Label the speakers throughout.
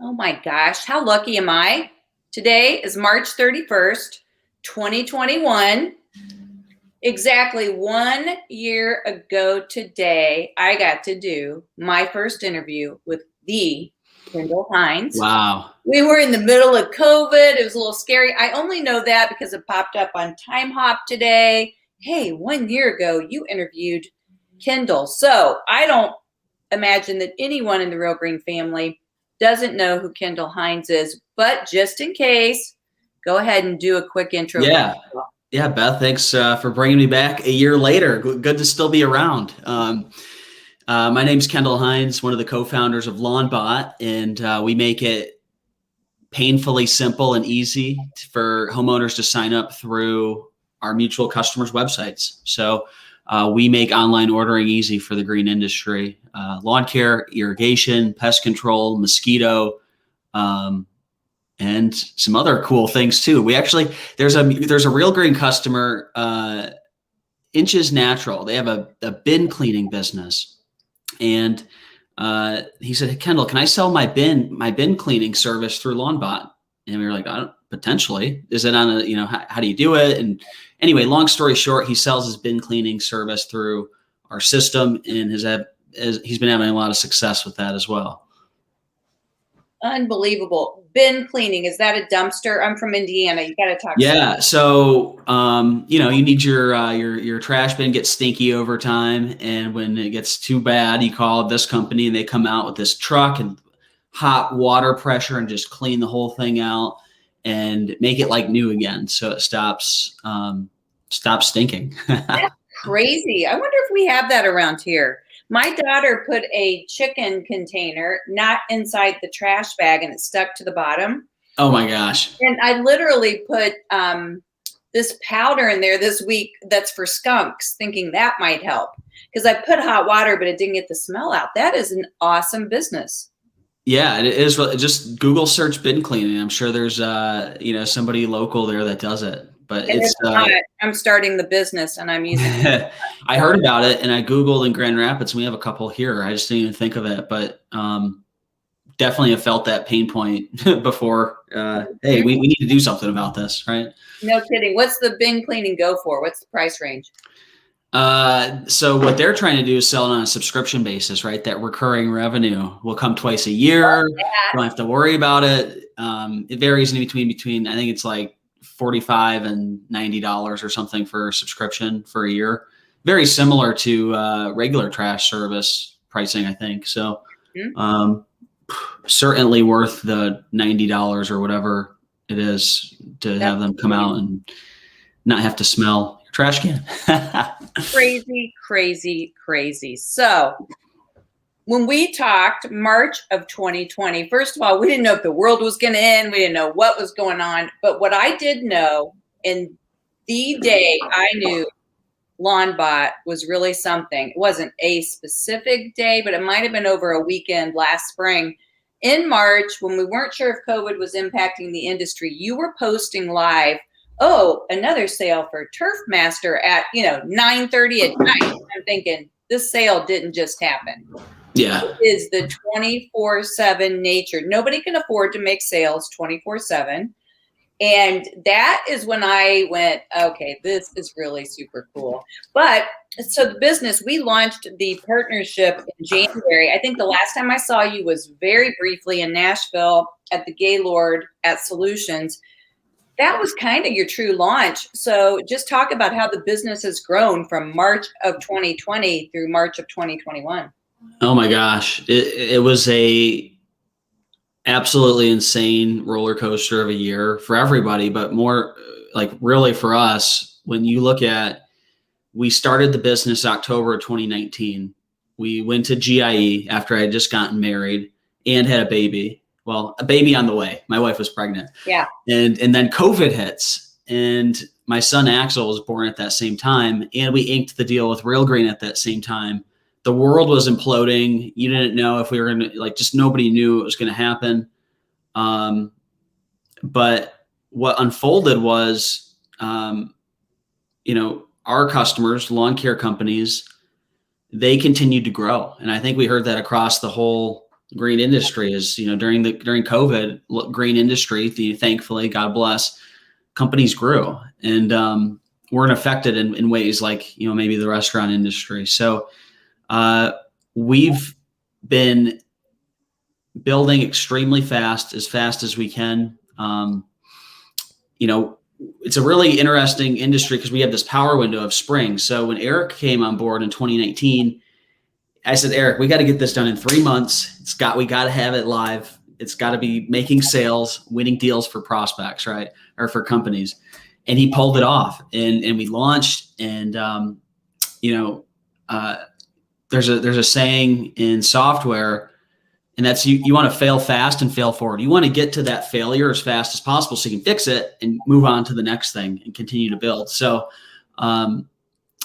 Speaker 1: Oh my gosh, how lucky am I? Today is March 31st, 2021. Exactly 1 year ago today, I got to do my first interview with the Kendall Hines.
Speaker 2: Wow.
Speaker 1: We were in the middle of COVID. It was a little scary. I only know that because it popped up on Time Hop today. Hey, 1 year ago, you interviewed Kendall. So I don't imagine that anyone in the Real Green family doesn't know who Kendall Hines is. But just in case, go ahead and do a quick intro.
Speaker 2: Yeah. Yeah, Beth, thanks for bringing me back a year later. Good to still be around. My name's Kendall Hines, one of the co-founders of Lawnbot, and we make it painfully simple and easy for homeowners to sign up through our mutual customers' websites. So we make online ordering easy for the green industry, lawn care, irrigation, pest control, mosquito, and some other cool things too. We actually, there's a Real Green customer, Inches Natural. They have a bin cleaning business. And he said, hey, Kendall, can I sell my bin cleaning service through Lawnbot? And we were like, potentially. Is it on how do you do it? And anyway, long story short, he sells his bin cleaning service through our system, and he's been having a lot of success with that as well.
Speaker 1: Unbelievable. Bin cleaning. Is that a dumpster? I'm from Indiana. You got to talk.
Speaker 2: Yeah. So, you need your trash bin gets stinky over time. And when it gets too bad, you call this company and they come out with this truck and hot water pressure and just clean the whole thing out and make it like new again. So it stops stinking.
Speaker 1: That's crazy. I wonder if we have that around here. My daughter put a chicken container not inside the trash bag and it stuck to the bottom.
Speaker 2: Oh my gosh.
Speaker 1: And I literally put this powder in there this week that's for skunks, thinking that might help. Because I put hot water, but it didn't get the smell out. That is an awesome business.
Speaker 2: Yeah, it is. Just Google search bin cleaning. I'm sure there's somebody local there that does it. But it's
Speaker 1: I'm starting the business and I'm using it.
Speaker 2: I heard about it and I Googled in Grand Rapids. And we have a couple here. I just didn't even think of it, but definitely have felt that pain point before. Hey, we need to do something about this, right?
Speaker 1: No kidding. What's the bin cleaning go for? What's the price range?
Speaker 2: So what they're trying to do is sell it on a subscription basis, right? That recurring revenue will come twice a year. You don't have to worry about it. It varies in between, I think it's like $45 and $90 or something for a subscription for a year. Very similar to regular trash service pricing, I think. So certainly worth the $90 or whatever it is to have them come out and not have to smell your trash can.
Speaker 1: Crazy, crazy, crazy. So when we talked March of 2020, first of all, we didn't know if the world was going to end. We didn't know what was going on. But what I did know, in the day I knew Lawnbot was really something. It wasn't a specific day, but it might have been over a weekend last spring. In March, when we weren't sure if COVID was impacting the industry, you were posting live, another sale for Turf Master at 9:30 at night. I'm thinking, this sale didn't just happen.
Speaker 2: Yeah.
Speaker 1: It is the 24/7 nature. Nobody can afford to make sales 24/7. And that is when I went, okay, this is really super cool. But so the business, we launched the partnership in January. I think the last time I saw you was very briefly in Nashville at the Gaylord at Solutions. That was kind of your true launch. So just talk about how the business has grown from March of 2020 through March of 2021.
Speaker 2: Oh my gosh. It was a absolutely insane roller coaster of a year for everybody, but more like really for us, when you look at, we started the business October of 2019. We went to GIE after I had just gotten married and had a baby. Well, a baby on the way. My wife was pregnant.
Speaker 1: Yeah.
Speaker 2: And then COVID hits and my son Axel was born at that same time. And we inked the deal with Real Green at that same time. The world was imploding. You didn't know if we were going to, just nobody knew it was going to happen. But what unfolded was, our customers, lawn care companies, they continued to grow. And I think we heard that across the whole green industry is, during COVID, green industry, thankfully, God bless, companies grew, and weren't affected in ways like, maybe the restaurant industry. So we've been building extremely fast as we can. It's a really interesting industry because we have this power window of spring. So when Eric came on board in 2019, I said, Eric, we got to get this done in 3 months. We got to have it live. It's got to be making sales, winning deals for prospects, right? Or for companies. And he pulled it off, and we launched. And, there's a saying in software, and that's you want to fail fast and fail forward. You want to get to that failure as fast as possible so you can fix it and move on to the next thing and continue to build. So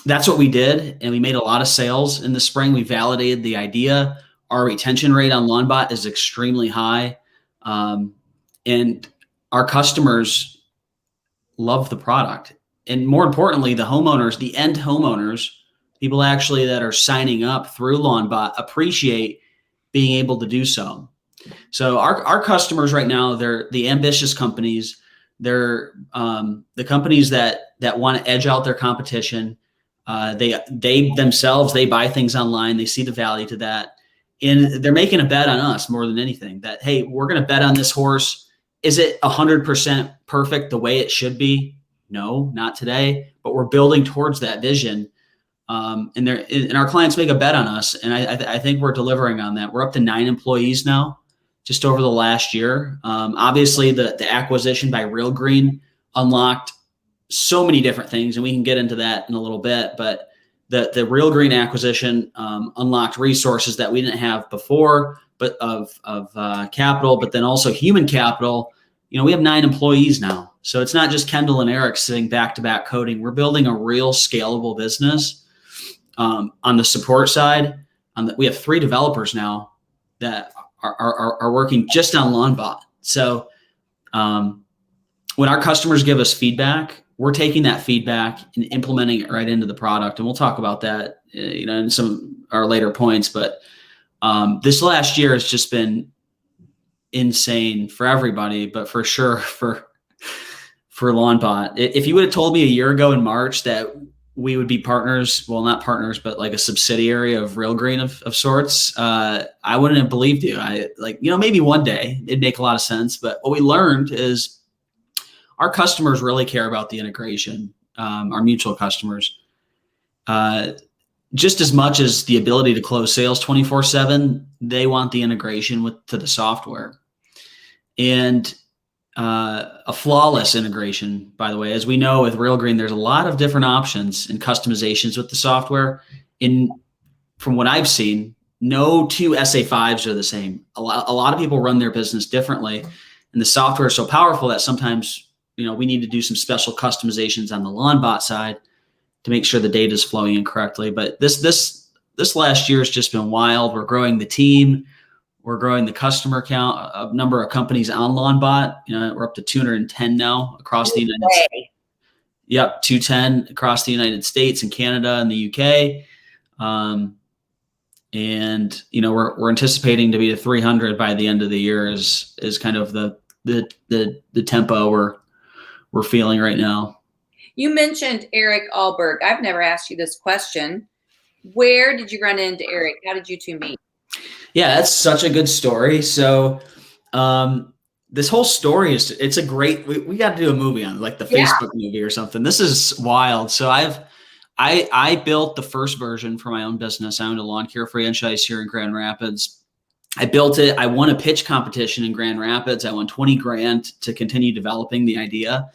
Speaker 2: that's what we did. And we made a lot of sales in the spring. We validated the idea. Our retention rate on Lawnbot is extremely high. And our customers love the product. And more importantly, the homeowners, the end homeowners, people actually that are signing up through Lawnbot appreciate being able to do so. So our customers right now, they're the ambitious companies. They're the companies that want to edge out their competition. They themselves, they buy things online. They see the value to that. And they're making a bet on us more than anything that, hey, we're going to bet on this horse. Is it 100% perfect the way it should be? No, not today, but we're building towards that vision. And our clients make a bet on us. And I think we're delivering on that. We're up to 9 employees now, just over the last year. Obviously the acquisition by Real Green unlocked so many different things, and we can get into that in a little bit, but the Real Green acquisition unlocked resources that we didn't have before, but of capital, but then also human capital. We have 9 employees now. So it's not just Kendall and Eric sitting back-to-back coding. We're building a real scalable business. On the support side, we have 3 developers now that are working just on Lawnbot. So when our customers give us feedback, we're taking that feedback and implementing it right into the product. And we'll talk about that, in some of our later points. But this last year has just been insane for everybody, but for sure for Lawnbot. If you would have told me a year ago in March that we would be partners, well, not partners, but like a subsidiary of Real Green of sorts, I wouldn't have believed you. Maybe one day it'd make a lot of sense. But what we learned is our customers really care about the integration, our mutual customers, just as much as the ability to close sales 24/7. They want the integration to the software, and a flawless integration, by the way. As we know with Real Green, there's a lot of different options and customizations with the software. From what I've seen, no 2 SA5s are the same. A lot of people run their business differently, and the software is so powerful that sometimes we need to do some special customizations on the Lawnbot side to make sure the data is flowing in correctly. But this last year has just been wild. We're growing the team. We're growing the customer count, a number of companies on Lawnbot. We're up to 210 now across the United States. Yep, 210 across the United States and Canada and the UK. And we're anticipating to be to 300 by the end of the year is kind of the tempo we're feeling right now.
Speaker 1: You mentioned Eric Alberg. I've never asked you this question. Where did you run into Eric? How did you 2 meet?
Speaker 2: Yeah, that's such a good story. So this whole story it's a great, we got to do a movie on like the Facebook movie or something. This is wild. So I built the first version for my own business. I owned a lawn care franchise here in Grand Rapids. I built it. I won a pitch competition in Grand Rapids. I won 20 grand to continue developing the idea.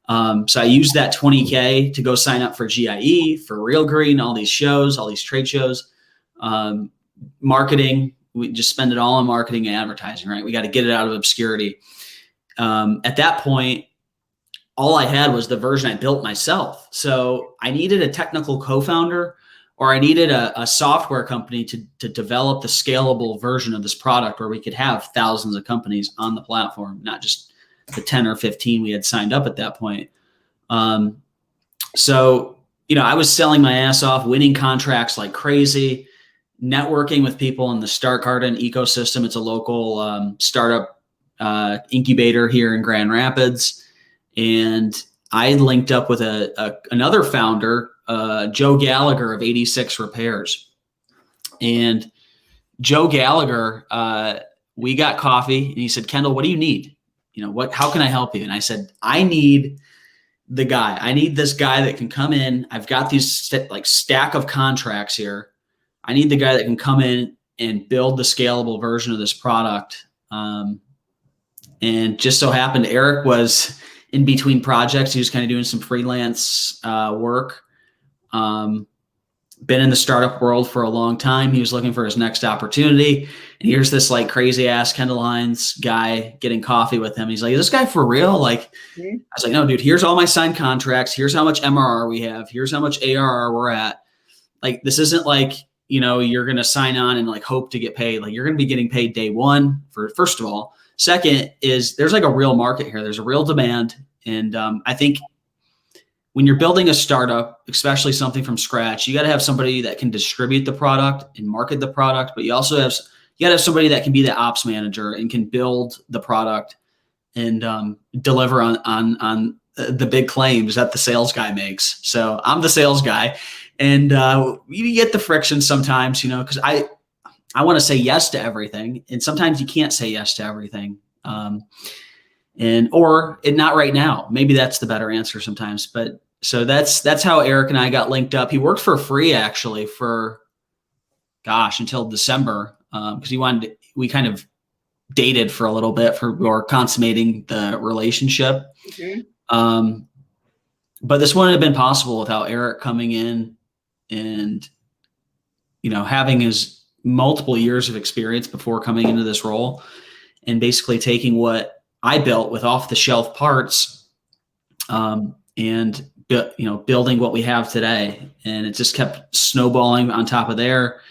Speaker 2: So I used that 20K to go sign up for GIE, for Real Green, all these shows, all these trade shows, marketing. We just spend it all on marketing and advertising, right? We got to get it out of obscurity. At that point, all I had was the version I built myself. So I needed a technical co-founder, or I needed a software company to develop the scalable version of this product where we could have thousands of companies on the platform, not just the 10 or 15 we had signed up at that point. So, I was selling my ass off, winning contracts like crazy, networking with people in the Start Garden ecosystem. It's a local startup incubator here in Grand Rapids. And I linked up with another founder, Joe Gallagher of 86 Repairs. And Joe Gallagher, we got coffee and he said, Kendall, what do you need? How can I help you? And I said, I need this guy that can come in. I've got these stack of contracts here. I need the guy that can come in and build the scalable version of this product. And just so happened Eric was in between projects. He was kind of doing some freelance work. Been in the startup world for a long time. He was looking for his next opportunity. And here's this crazy ass Kendall Hines guy getting coffee with him. He's like, is this guy for real? I was like, no, dude, here's all my signed contracts. Here's how much MRR we have. Here's how much ARR we're at. This isn't you're going to sign on and hope to get paid. You're going to be getting paid day one first of all. Second is there's a real market here. There's a real demand. And I think when you're building a startup, especially something from scratch, you got to have somebody that can distribute the product and market the product, but you got to have somebody that can be the ops manager and can build the product and deliver on the big claims that the sales guy makes. So I'm the sales guy, and you get the friction sometimes, because I want to say yes to everything, and sometimes you can't say yes to everything. Or not right now. Maybe that's the better answer sometimes. But so that's how Eric and I got linked up. He worked for free actually until December, because we kind of dated for a little bit or consummating the relationship. Mm-hmm. But this wouldn't have been possible without Eric coming in and, having his multiple years of experience before coming into this role and basically taking what I built with off the shelf parts, and building what we have today. And it just kept snowballing on top of there.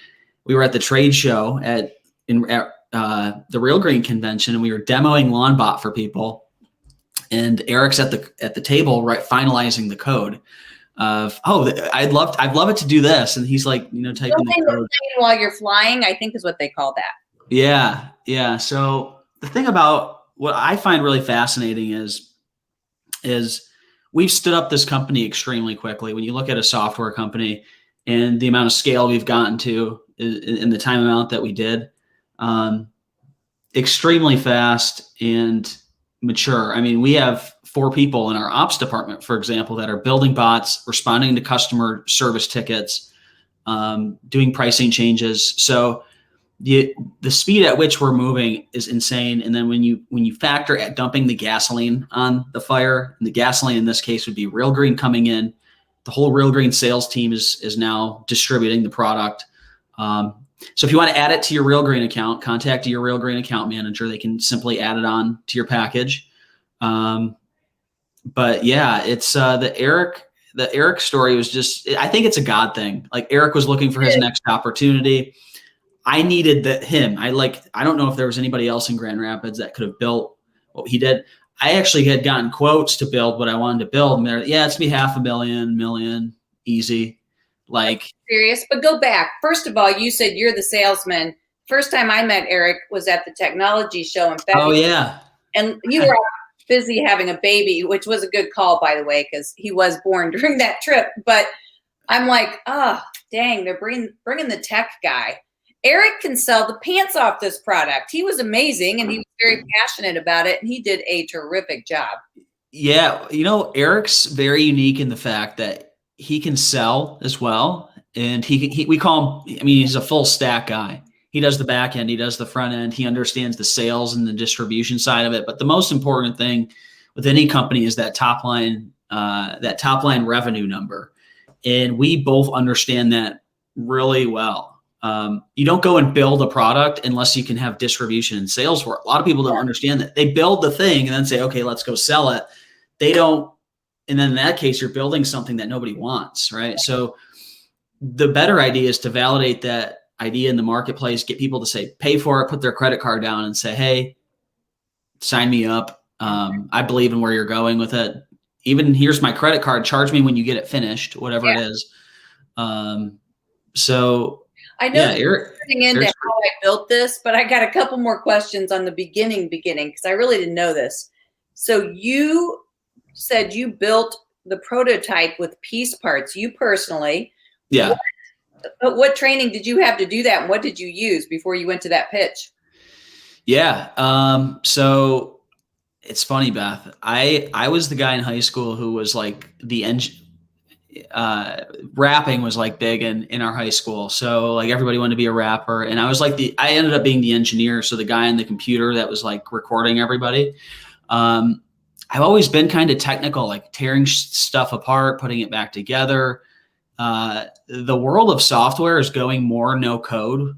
Speaker 2: We were at the trade show at the Real Green convention, and we were demoing Lawnbot for people. And Eric's at the table, right, finalizing the code of, I'd love it to do this. And he's typing the code
Speaker 1: while you're flying, I think is what they call that.
Speaker 2: Yeah. Yeah. So the thing about what I find really fascinating is we've stood up this company extremely quickly. When you look at a software company and the amount of scale we've gotten to in the time amount that we did, extremely fast and mature. I mean, we have 4 people in our ops department, for example, that are building bots, responding to customer service tickets, doing pricing changes. So the speed at which we're moving is insane. And then when you factor at dumping the gasoline on the fire, and the gasoline in this case would be Real Green coming in, the whole Real Green sales team is now distributing the product. So if you want to add it to your Real Green account, contact your Real Green account manager. They can simply add it on to your package. But yeah, it's the Eric story was just, I think it's a God thing. Eric was looking for his next opportunity. I needed him. I don't know if there was anybody else in Grand Rapids that could have built what he did. I actually had gotten quotes to build what I wanted to build. And it's gonna be $500,000, million, easy.
Speaker 1: Serious, but go back. First of all, you said you're the salesman. First time I met Eric was at the technology show in February.
Speaker 2: Oh yeah.
Speaker 1: And you were busy having a baby, which was a good call, by the way, because he was born during that trip. But I'm like, oh, dang, they're bringing the tech guy. Eric can sell the pants off this product. He was amazing, and he was very passionate about it, and he did a terrific job.
Speaker 2: Yeah, Eric's very unique in the fact that he can sell as well, and we call him. I mean, he's a full stack guy. He does the back end, he does the front end, he understands the sales and the distribution side of it. But the most important thing with any company is that top line revenue number, and we both understand that really well. You don't go and build a product unless you can have distribution and sales for it. A lot of people don't understand that. They build the thing and then say, okay, let's go sell it. They don't. And then in that case, you're building something that nobody wants, right? So the better idea is to validate that idea in the marketplace, get people to say, pay for it, put their credit card down and say, hey, sign me up. I believe in where you're going with it. Even here's my credit card, charge me when you get it finished, whatever it is. So
Speaker 1: I know
Speaker 2: Yeah,
Speaker 1: you're getting into how I built this, but I got a couple more questions on the beginning, because I really didn't know this. So you said you built the prototype with piece parts, you personally.
Speaker 2: Yeah.
Speaker 1: What training did you have to do that? And what did you use before you went to that pitch?
Speaker 2: Yeah. So it's funny, Beth. I was the guy in high school who was like the rapping was like big in our high school. So like everybody wanted to be a rapper. And I was like I ended up being the engineer. So the guy on the computer that was like recording everybody. I've always been kind of technical, like tearing stuff apart, putting it back together. The world of software is going more no code.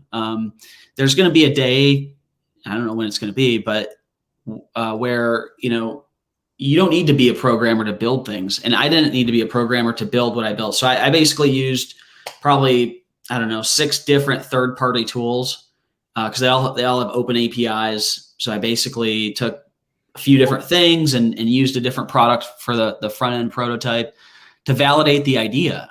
Speaker 2: There's going to be a day, I don't know when it's going to be, but where, you don't need to be a programmer to build things. And I didn't need to be a programmer to build what I built. So I basically used probably, I don't know, 6 different third-party tools because they all have open APIs. So I basically took a few different things and used a different product for the front-end prototype to validate the idea.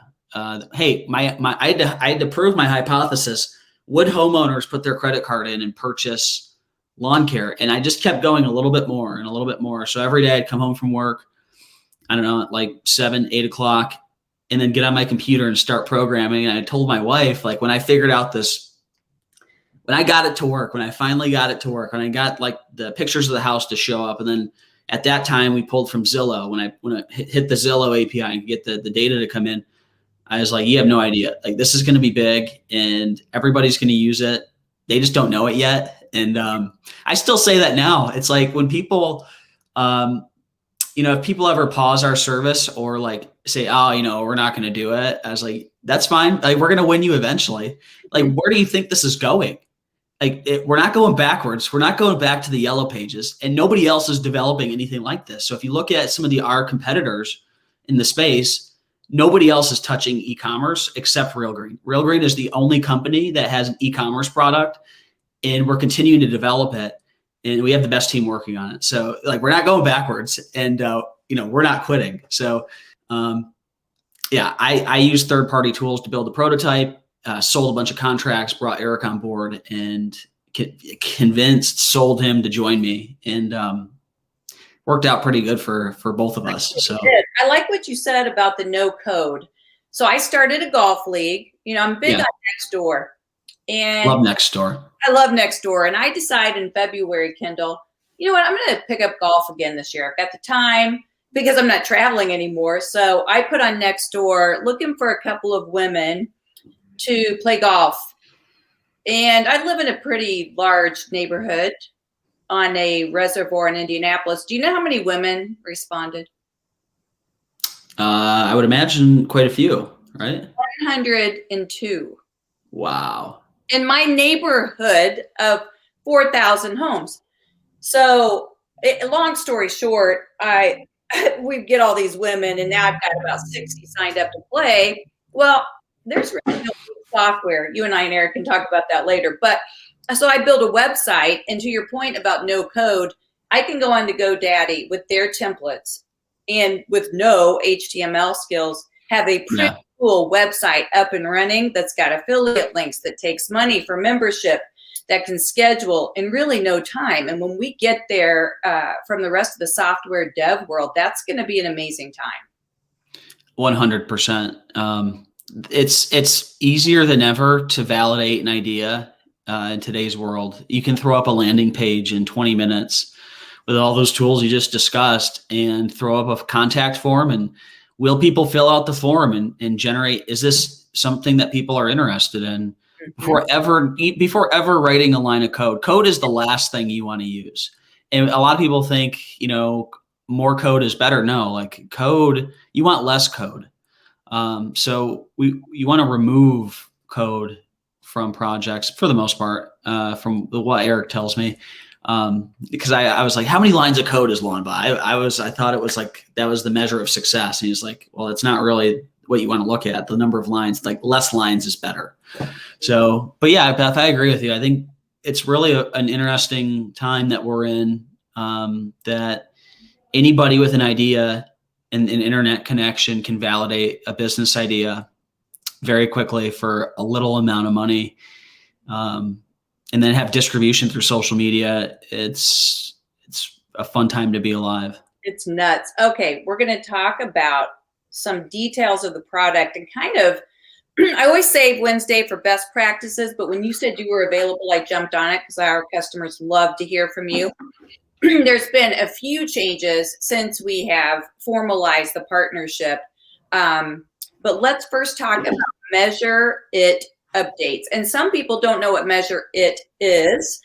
Speaker 2: Hey, I had to prove my hypothesis. Would homeowners put their credit card in and purchase lawn care? And I just kept going a little bit more and a little bit more. So every day I'd come home from work, I don't know, at like 7, 8 o'clock, and then get on my computer and start programming. And I told my wife, like, when I figured out this, when I got it to work, when I finally got it to work, when I got like the pictures of the house to show up, and then at that time we pulled from Zillow. When I hit the Zillow API and get the data to come in, I was like, you have no idea. Like, this is going to be big and everybody's going to use it. They just don't know it yet. And I still say that now. It's like when people, if people ever pause our service or like say, oh, we're not going to do it. I was like, that's fine. Like, we're going to win you eventually. Like, where do you think this is going? Like, we're not going backwards. We're not going back to the yellow pages, and nobody else is developing anything like this. So if you look at some of our competitors in the space, nobody else is touching e-commerce except Real Green. Real Green is the only company that has an e-commerce product, and we're continuing to develop it, and we have the best team working on it. So like, we're not going backwards, and we're not quitting. So I use third-party tools to build the prototype, sold a bunch of contracts, brought Eric on board, and sold him to join me, and worked out pretty good for both of us. So
Speaker 1: I like what you said about the no code. So I started a golf league. I'm big on Nextdoor. And
Speaker 2: love Nextdoor.
Speaker 1: I love Nextdoor. And I decided in February, Kendall, you know what? I'm going to pick up golf again this year. I've got the time because I'm not traveling anymore. So I put on Nextdoor looking for a couple of women to play golf. And I live in a pretty large neighborhood on a reservoir in Indianapolis. Do you know how many women responded?
Speaker 2: I would imagine quite a few, right?
Speaker 1: 102.
Speaker 2: Wow.
Speaker 1: In my neighborhood of 4,000 homes. So long story short, we get all these women, and now I've got about 60 signed up to play. Well, there's really no software. You and I and Eric can talk about that later. But so I built a website, and to your point about no code, I can go on to GoDaddy with their templates and with no HTML skills, have a pretty cool website up and running that's got affiliate links, that takes money for membership, that can schedule in really no time. And when we get there from the rest of the software dev world, that's going to be an amazing time.
Speaker 2: 100%. It's easier than ever to validate an idea in today's world. You can throw up a landing page in 20 minutes with all those tools you just discussed and throw up a contact form, and will people fill out the form and generate, is this something that people are interested in? Before ever writing a line of code. Code is the last thing you want to use. And a lot of people think, more code is better. No, like code, you want less code. So you want to remove code from projects for the most part, from what Eric tells me. Because I was like, how many lines of code is Lawnbot? I thought it was like, that was the measure of success. And he's like, well, it's not really what you want to look at. The number of lines, like less lines is better. So, but yeah, Beth, I agree with you. I think it's really an interesting time that we're in, that anybody with an idea and an internet connection can validate a business idea. very quickly for a little amount of money. And then have distribution through social media. It's a fun time to be alive.
Speaker 1: It's nuts. Okay, we're going to talk about some details of the product and kind of, I always save Wednesday for best practices, but when you said you were available, I jumped on it because our customers love to hear from you. There's been a few changes since we have formalized the partnership. But let's first talk about Measure It updates. And some people don't know what Measure It is.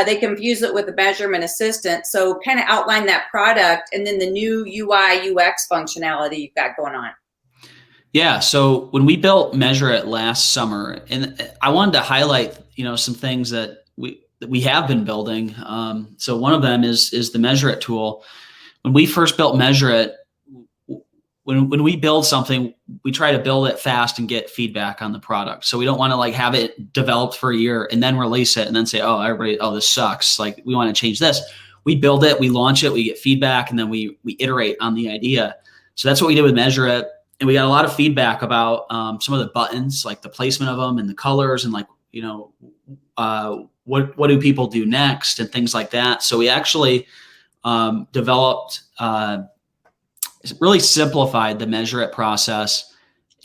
Speaker 1: They confuse it with the measurement assistant. So kind of outline that product and then the new UI UX functionality you've got going on.
Speaker 2: Yeah. So when we built Measure It last summer, and I wanted to highlight, some things that we have been building. So one of them is the Measure It tool. When we first built Measure It, when we build something, we try to build it fast and get feedback on the product. So we don't want to have it developed for a year and then release it and then say, this sucks. We want to change this. We build it, we launch it, we get feedback, and then we iterate on the idea. So that's what we did with Measure It. And we got a lot of feedback about some of the buttons, like the placement of them and the colors and what do people do next and things like that. So we actually developed really simplified the Measure It process,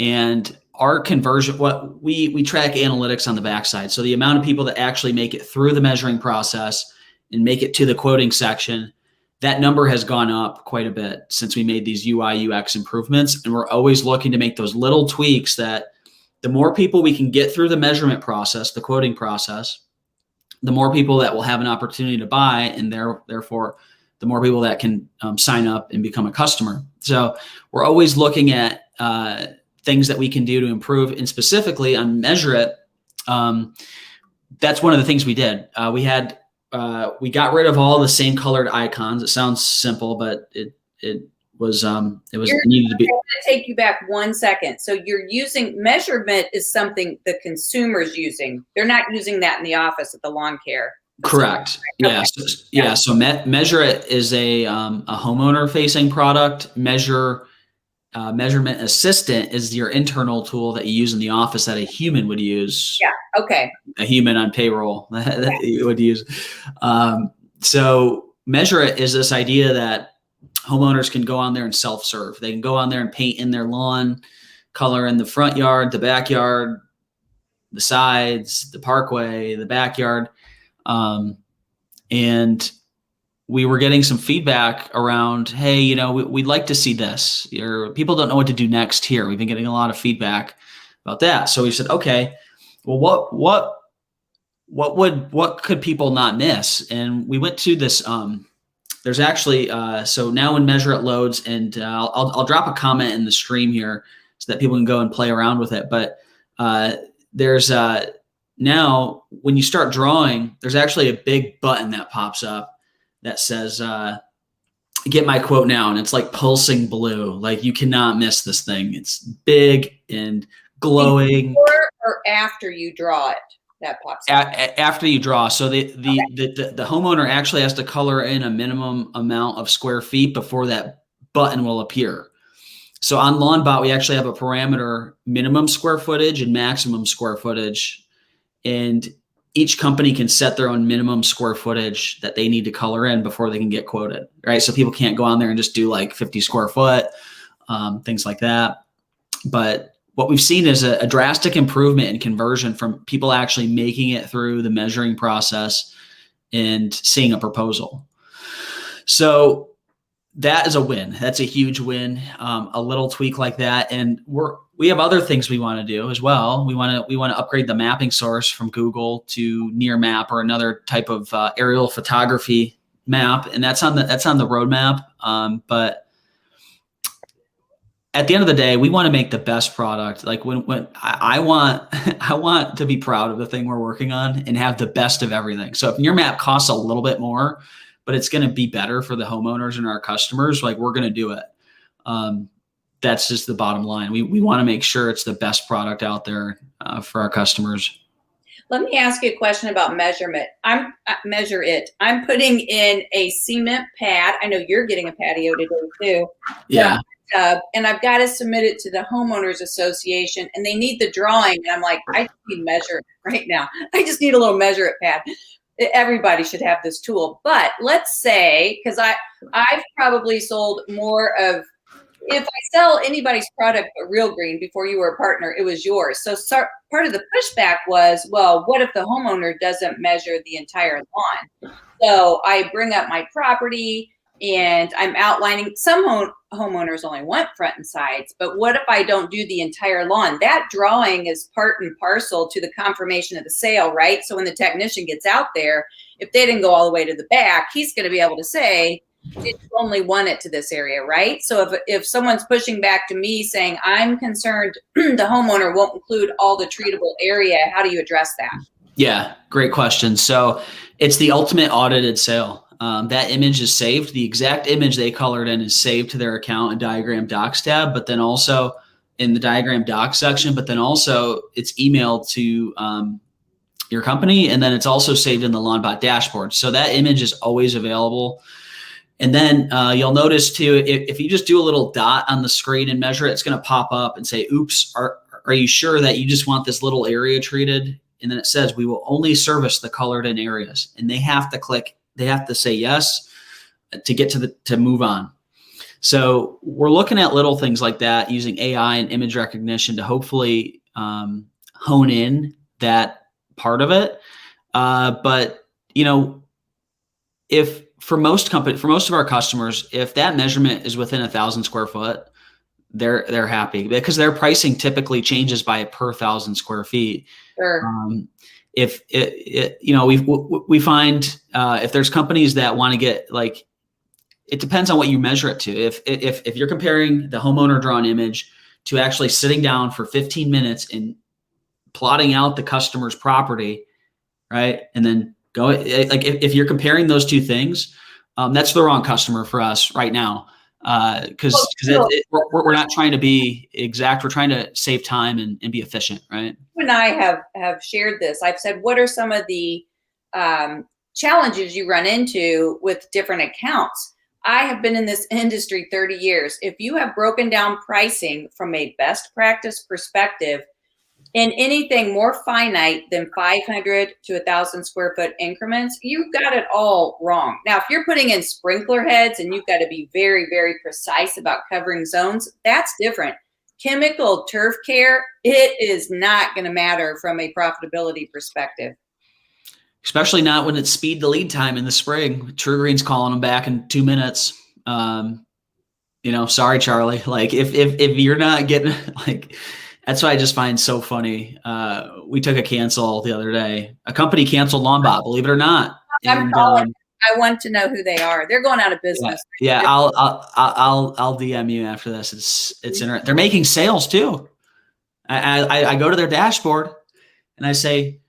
Speaker 2: and our conversion, what we track analytics on the backside. So the amount of people that actually make it through the measuring process and make it to the quoting section, that number has gone up quite a bit since we made these UI UX improvements. And we're always looking to make those little tweaks that the more people we can get through the measurement process, the quoting process, the more people that will have an opportunity to buy, and therefore the more people that can sign up and become a customer. So we're always looking at things that we can do to improve, and specifically on Measure It. That's one of the things we did. We got rid of all the same colored icons. It sounds simple, but it needed to be.
Speaker 1: I'm going to take you back 1 second. So you're using measurement is something the consumer's using. They're not using that in the office at the lawn care.
Speaker 2: Correct.
Speaker 1: Okay.
Speaker 2: Yeah. So Measure It is a homeowner facing product. Measurement Assistant is your internal tool that you use in the office that a human would use.
Speaker 1: Yeah. Okay.
Speaker 2: A human on payroll that you would use. So Measure It is this idea that homeowners can go on there and self-serve. They can go on there and paint in their lawn, color in the front yard, the backyard, the sides, the parkway, the backyard. And we were getting some feedback around, hey, we'd like to see this. People don't know what to do next here. We've been getting a lot of feedback about that. So we said, okay, well, what could people not miss? And we went to this, there's actually, so now when Measure It loads, and I'll drop a comment in the stream here so that people can go and play around with it. But there's now when you start drawing, there's actually a big button that pops up that says, get my quote now. And it's pulsing blue. You cannot miss this thing. It's big and glowing.
Speaker 1: Before or after you draw it, that pops up?
Speaker 2: After you draw. So the homeowner actually has to color in a minimum amount of square feet before that button will appear. So on Lawnbot, we actually have a parameter, minimum square footage and maximum square footage. And each company can set their own minimum square footage that they need to color in before they can get quoted, right? So people can't go on there and just do 50 square foot, things like that. But what we've seen is a drastic improvement in conversion from people actually making it through the measuring process and seeing a proposal. So that is a win. That's a huge win. A little tweak like that. And we have other things we want to do as well. We want to upgrade the mapping source from Google to Near Map or another type of aerial photography map, and that's on the roadmap. But at the end of the day, we want to make the best product. When I want to be proud of the thing we're working on and have the best of everything. So if Near Map costs a little bit more, but it's going to be better for the homeowners and our customers, we're going to do it. That's just the bottom line. We want to make sure it's the best product out there for our customers.
Speaker 1: Let me ask you a question about measurement. Measure It. I'm putting in a cement pad. I know you're getting a patio today too.
Speaker 2: Yeah.
Speaker 1: stub and I've got to submit it to the homeowners association and they need the drawing. And I'm like, I just need measure it right now. I just need a little measure it pad. Everybody should have this tool. But let's say, because I've probably sold more of, if I sell anybody's product but Real Green before you were a partner, it was yours. So part of the pushback was, well, what if the homeowner doesn't measure the entire lawn? So I bring up my property and I'm outlining. Some homeowners only want front and sides, but what if I don't do the entire lawn? That drawing is part and parcel to the confirmation of the sale, right? So when the technician gets out there, if they didn't go all the way to the back, he's going to be able to say, did you only want it to this area, right? So if someone's pushing back to me saying, I'm concerned the homeowner won't include all the treatable area, how do you address that?
Speaker 2: Yeah, great question. So it's the ultimate audited sale. That image is saved. The exact image they colored in is saved to their account in Diagram Docs tab, but then also in the Diagram Docs section, but then also it's emailed to your company, and then it's also saved in the Lawnbot dashboard. So that image is always available. And then you'll notice too, if you just do a little dot on the screen and measure it, it's going to pop up and say, oops, are you sure that you just want this little area treated? And then it says, we will only service the colored in areas. And they have to say yes to get to move on. So we're looking at little things like that using AI and image recognition to hopefully hone in that part of it. But if for most of our customers, if that measurement is within 1,000 square foot, they're happy because their pricing typically changes by per 1,000 square feet.
Speaker 1: Sure.
Speaker 2: If we find if there's companies that want to get it depends on what you measure it to. If you're comparing the homeowner drawn image to actually sitting down for 15 minutes and plotting out the customer's property, right, and then if you're comparing those two things, that's the wrong customer for us right now. Because we're not trying to be exact. We're trying to save time and be efficient, right?
Speaker 1: You and I have shared this. I've said, what are some of the challenges you run into with different accounts? I have been in this industry 30 years. If you have broken down pricing from a best practice perspective in anything more finite than 500 to 1,000 square foot increments, you've got it all wrong. Now, if you're putting in sprinkler heads and you've got to be very, very precise about covering zones, that's different. Chemical turf care, it is not going to matter from a profitability perspective.
Speaker 2: Especially not when it's speed to lead time in the spring. TruGreen's calling them back in 2 minutes. Sorry, Charlie. If you're not getting that's what I just find so funny. We took a cancel the other day. A company canceled Lawnbot, believe it or not.
Speaker 1: I'm calling. I want to know who they are. They're going out of business.
Speaker 2: Yeah, I'll DM you after this. It's interesting. They're making sales too. I go to their dashboard and I say,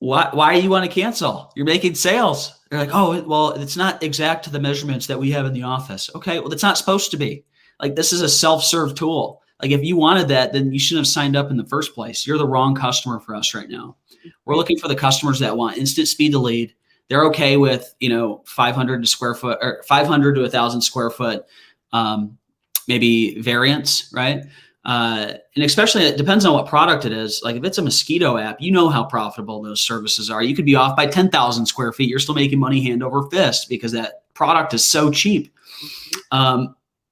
Speaker 2: why do you want to cancel? You're making sales. They're like, oh, well, it's not exact to the measurements that we have in the office. Okay, well, it's not supposed to be. This is a self-serve tool. If you wanted that, then you shouldn't have signed up in the first place. You're the wrong customer for us right now. We're looking for the customers that want instant speed to lead. They're okay with 500 to 1,000 square foot, maybe variants, right? And especially it depends on what product it is. If it's a mosquito app, how profitable those services are. You could be off by 10,000 square feet. You're still making money hand over fist because that product is so cheap.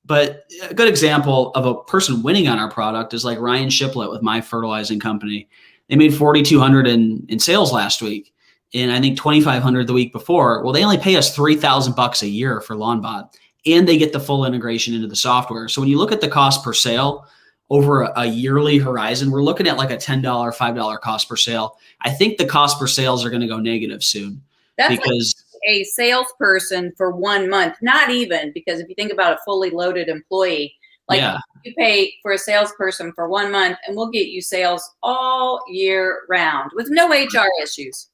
Speaker 2: But a good example of a person winning on our product is Ryan Shiplet with My Fertilizing Company. They made $4,200 in sales last week, and I think $2,500 the week before. Well, they only pay us $3,000 a year for Lawnbot, and they get the full integration into the software. So when you look at the cost per sale over a yearly horizon, we're looking at a $10, $5 cost per sale. I think the cost per sales are going to go negative soon.
Speaker 1: That's because a salesperson for 1 month, not even, because if you think about a fully loaded employee, you pay for a salesperson for 1 month and we'll get you sales all year round with no HR issues.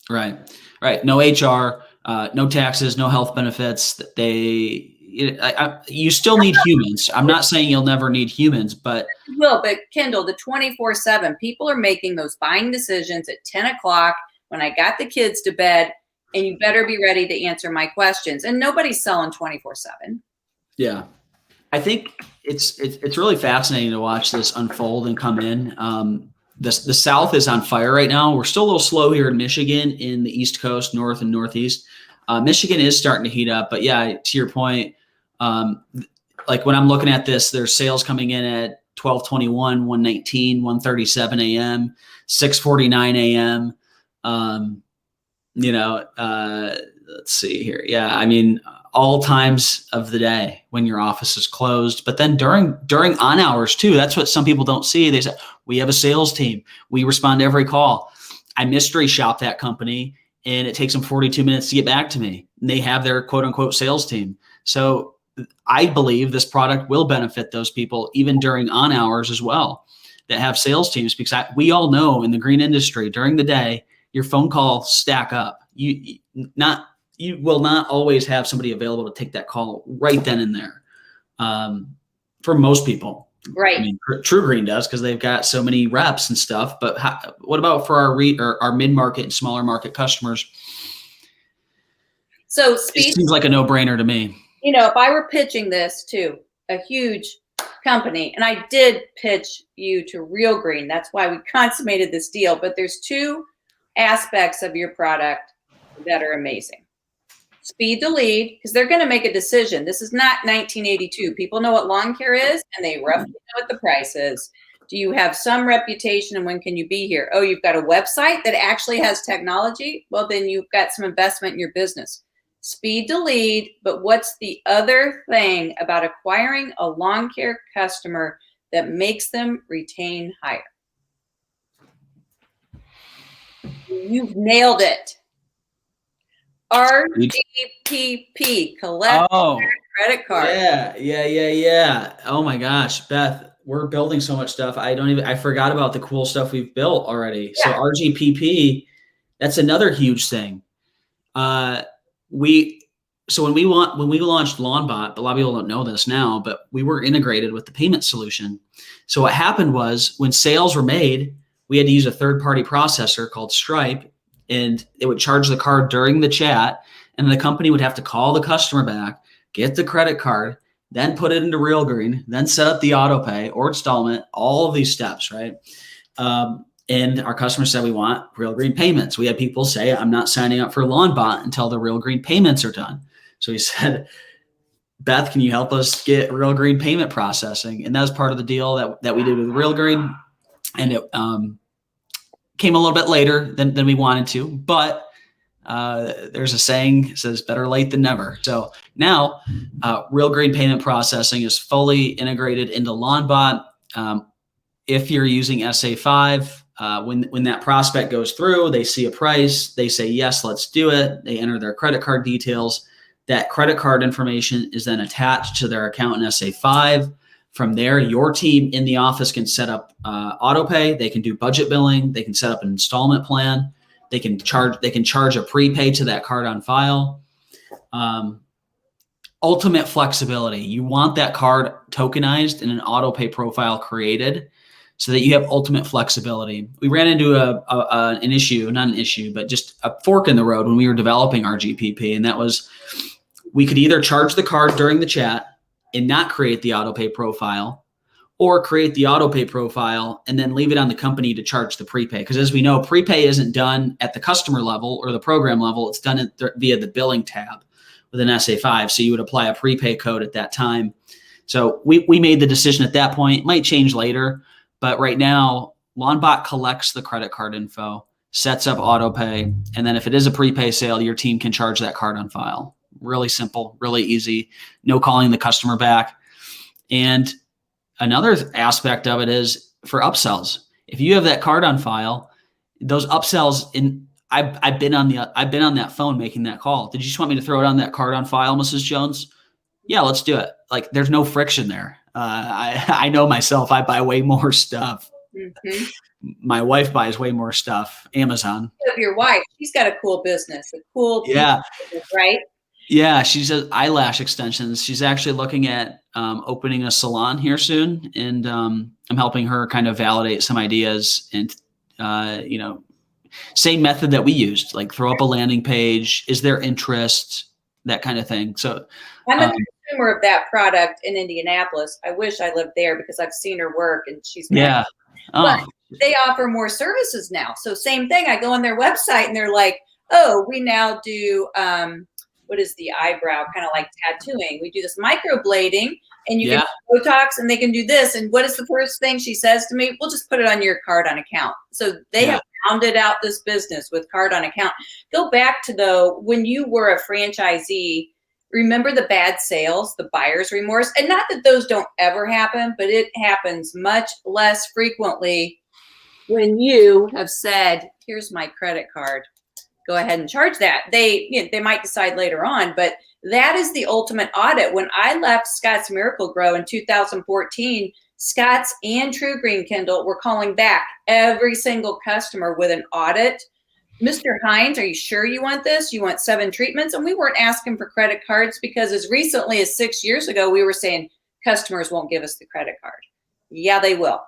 Speaker 2: Right. No HR, no taxes, no health benefits. You still need humans. I'm not saying you'll never need humans, but
Speaker 1: you will. But Kendall, the 24/7, people are making those buying decisions at 10 o'clock when I got the kids to bed. And you better be ready to answer my questions. And nobody's selling 24/7.
Speaker 2: Yeah. I think it's really fascinating to watch this unfold and come in. The South is on fire right now. We're still a little slow here in Michigan, in the East Coast, North and Northeast. Michigan is starting to heat up, but yeah, to your point, like when I'm looking at this, there's sales coming in at 12:21, 1:19, 1:37 a.m., 6:49 a.m. Let's see here. Yeah, I mean, all times of the day when your office is closed, but then during on hours too. That's what some people don't see. They say, we have a sales team. We respond to every call. I mystery shop that company and it takes them 42 minutes to get back to me. And they have their quote unquote sales team. So I believe this product will benefit those people even during on hours as well that have sales teams, because we all know in the green industry during the day, your phone calls stack up. You will not always have somebody available to take that call right then and there. For most people,
Speaker 1: right?
Speaker 2: I mean, True Green does because they've got so many reps and stuff. But what about for our mid-market and smaller market customers?
Speaker 1: So
Speaker 2: it seems like a no-brainer to me.
Speaker 1: You know, if I were pitching this to a huge company, and I did pitch you to Real Green, that's why we consummated this deal. But there's two aspects of your product that are amazing. Speed to lead, because they're going to make a decision. This is not 1982. People know what lawn care is, and they roughly know what the price is. Do you have some reputation, and when can you be here? Oh, you've got a website that actually has technology? Well, then you've got some investment in your business. Speed to lead, but what's the other thing about acquiring a lawn care customer that makes them retain higher? You've nailed it. RGPP, collect credit card.
Speaker 2: Yeah. Oh my gosh, Beth, we're building so much stuff. I forgot about the cool stuff we've built already. Yeah. So RGPP, that's another huge thing. When we launched Lawnbot, a lot of people don't know this now, but we were integrated with the payment solution. So what happened was when sales were made, we had to use a third-party processor called Stripe, and it would charge the card during the chat, and the company would have to call the customer back, get the credit card, then put it into Real Green, then set up the auto pay or installment, all of these steps, right? And our customers said, we want Real Green payments. We had people say, I'm not signing up for Lawnbot until the Real Green payments are done. So we said, Beth, can you help us get Real Green payment processing? And that was part of the deal that we did with Real Green. And it came a little bit later than we wanted to, but there's a saying that says better late than never. So now Real Green payment processing is fully integrated into Lawnbot. If you're using SA5, when that prospect goes through, they see a price, they say, yes, let's do it. They enter their credit card details. That credit card information is then attached to their account in SA5. From there, your team in the office can set up auto pay. They can do budget billing. They can set up an installment plan. They can charge a prepay to that card on file. Ultimate flexibility. You want that card tokenized and an auto pay profile created so that you have ultimate flexibility. We ran into an issue, not an issue, but just a fork in the road when we were developing our GPP. And that was, we could either charge the card during the chat and not create the auto pay profile, or create the auto pay profile and then leave it on the company to charge the prepay. Because as we know, prepay isn't done at the customer level or the program level. It's done via the billing tab with an SA5. So you would apply a prepay code at that time. So we made the decision at that point. It might change later, but right now, Lawnbot collects the credit card info, sets up auto pay, and then if it is a prepay sale, your team can charge that card on file. Really simple, really easy, no calling the customer back. And another aspect of it is for upsells. If you have that card on file, those upsells I've been on that phone making that call. Did you just want me to throw it on that card on file, Mrs. Jones? Yeah, let's do it. Like there's no friction there. I know myself, I buy way more stuff. Mm-hmm. My wife buys way more stuff. Amazon.
Speaker 1: Your wife, she's got a cool business,
Speaker 2: yeah,
Speaker 1: business, right?
Speaker 2: Yeah, she says eyelash extensions. She's actually looking at opening a salon here soon, and I'm helping her kind of validate some ideas and, same method that we used, like throw up a landing page. Is there interest? That kind of thing. So
Speaker 1: I'm a consumer of that product in Indianapolis. I wish I lived there because I've seen her work and she's mad.
Speaker 2: Yeah.
Speaker 1: But
Speaker 2: Oh,
Speaker 1: they offer more services now. So same thing. I go on their website and they're like, oh, we now do what is the eyebrow, kind of like tattooing. We do this microblading and you can do Botox and they can do this. And what is the first thing she says to me? We'll just put it on your card on account. So they have rounded out this business with card on account. Go back to though, when you were a franchisee, remember the bad sales, the buyer's remorse, and not that those don't ever happen, but it happens much less frequently when you have said, here's my credit card, go ahead and charge that. They might decide later on, but that is the ultimate audit. When I left Scott's Miracle Grow in 2014, Scott's and True Green, Kendall, were calling back every single customer with an audit. Mr. Hines, are you sure you want this? You want 7 treatments? And we weren't asking for credit cards because as recently as 6 years ago, we were saying customers won't give us the credit card. Yeah, they will.